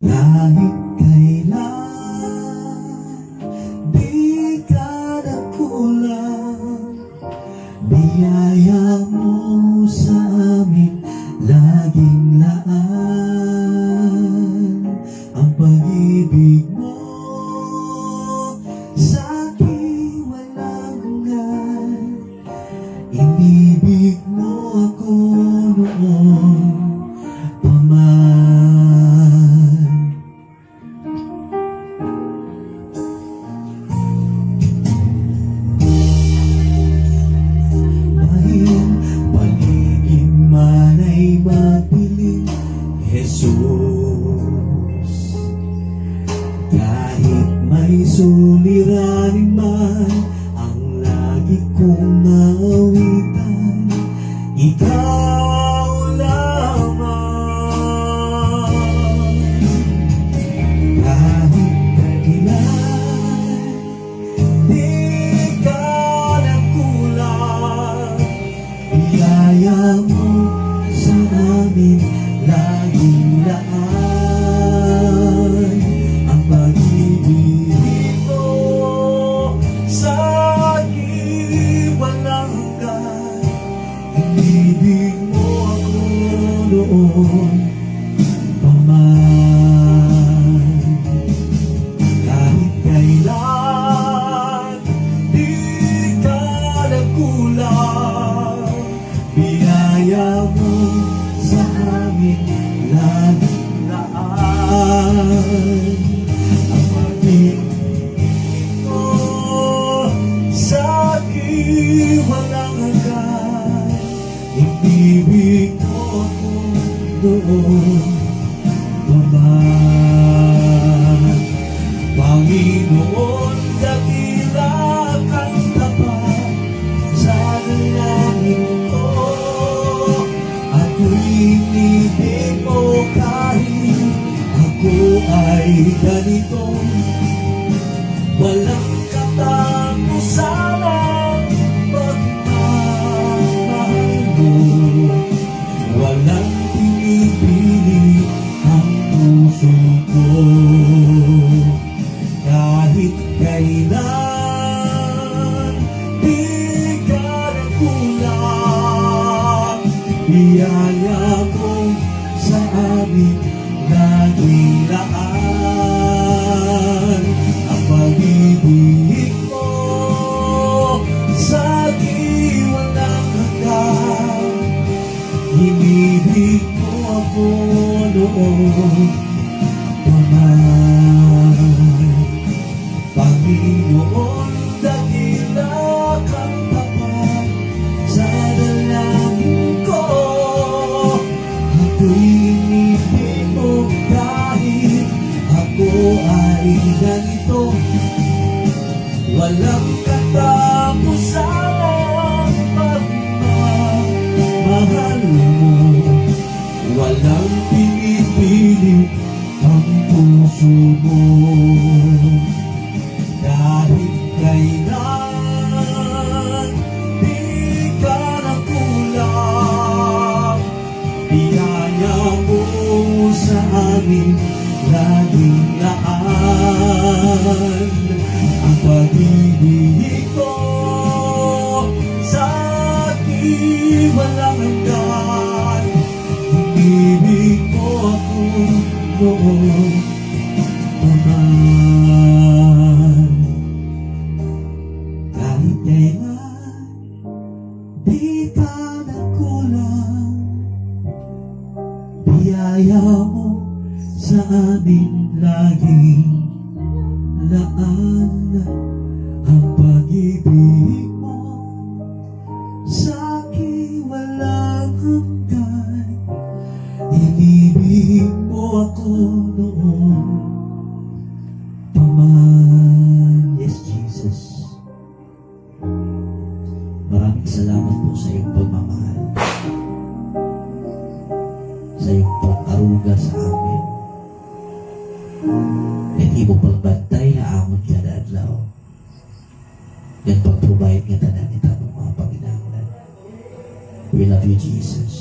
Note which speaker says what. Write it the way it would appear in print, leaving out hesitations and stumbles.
Speaker 1: Kahit kailan, di ka nagkulang. Biyaya mo sa amin, laging laan. Ang pag-ibig mo sa akin walang hanggan. Inibig mo ako noon pa man. Paligid man ay mapiling, Jesus. Kahit may suliranin man ang lagi kong naawitan, ikaw lamang. Kahit kailan, di ka nagkulang. Biyaya mo sa amin, laging laan. Ang pag-ibig mo sa akin walang hanggan. Inibig mo ako noon pa man. Kahit kailan, di ka nagkulang. Biyaya mo sa amin, laging laan. Ang pag-ibig mo sa akin walang hanggan. Inibig mo ako noon pa man. Panginoon, dakila kang tapat sa dalangin ko. Inibig mo kahit ako ay ganito. Walang katapusan ang pagmamahal mo. Walang pinipili ang puso ko. Kahit kailan, di ka nagkulang. Biyaya mo sa amin, laging laan. Ang pag-ibig mo sa akin walang hanggan. Inibig mo ako noon pa man. Panginoon, dakila kang tapat sa dalangin ko. Inibig mo kahit ako ay ganito. Walang katapusan ang pagmamahal mo. Walang pinipili ang puso mo. Kahit kailan, di ka nagkulang. Biyaya mo sa amin, laging laan. Ang pag-ibig ko sa akin walang hanggan. Inibig mo ako noon pa man. Kahit kailan, di ka nagkulang. Biyaya mo sa amin, laging laan. Ang pag-ibig mo sa akin walang hanggan. Inibig mo ako noon pa man. Yes, Jesus. Maraming salamat po sa iyong pagmamahal, sa iyong pag-aruga sa amin. At imo pagbantay na amon kada adlaw. Yan pag-provide nga tanan ita mga Panginoon. We love you, Jesus.